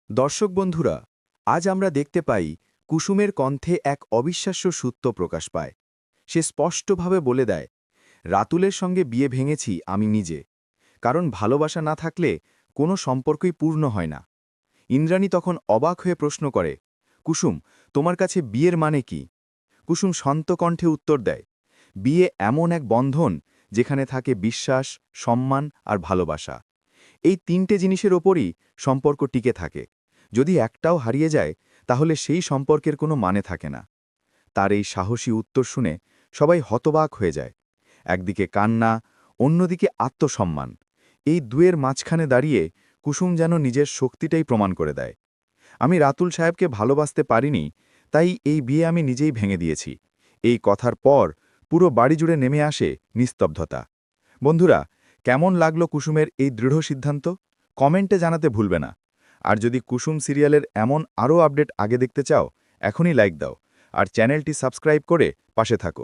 দর্শক বন্ধুরা, আজ আমরা দেখতে পাই কুসুমের কণ্ঠে এক অবিশ্বাস্য সূত্য প্রকাশ পায়। সে স্পষ্টভাবে বলে দেয়, রাতুলের সঙ্গে বিয়ে ভেঙেছি আমি নিজে, কারণ ভালোবাসা না থাকলে কোনো সম্পর্কই পূর্ণ হয় না। ইন্দ্রাণী তখন অবাক হয়ে প্রশ্ন করে, কুসুম, তোমার কাছে বিয়ের মানে কি? কুসুম শান্ত কণ্ঠে উত্তর দেয়, বিয়ে এমন এক বন্ধন যেখানে থাকে বিশ্বাস, সম্মান আর ভালোবাসা। এই তিনটে জিনিসের ওপরই সম্পর্ক টিকে থাকে। যদি একটাও হারিয়ে যায়, তাহলে সেই সম্পর্কের কোনো মানে থাকে না। তার এই সাহসী উত্তর শুনে সবাই হতবাক হয়ে যায়। একদিকে কান্না, অন্যদিকে আত্মসম্মান। এই দুয়ের মাঝখানে দাঁড়িয়ে কুসুম যেন নিজের শক্তিটাই প্রমাণ করে দেয়। আমি রাতুল সাহেবকে ভালোবাসতে পারিনি, তাই এই বিয়ে আমি নিজেই ভেঙে দিয়েছি। এই কথার পর পুরো বাড়ি জুড়ে নেমে আসে নিস্তব্ধতা। বন্ধুরা, কেমন লাগলো কুসুমের এই দৃঢ় সিদ্ধান্ত? কমেন্টে জানাতে ভুলবে না। আর যদি কুসুম সিরিয়ালের এমন আরও আপডেট আগে দেখতে চাও, এখনই লাইক দাও আর চ্যানেলটি সাবস্ক্রাইব করে পাশে থাকো।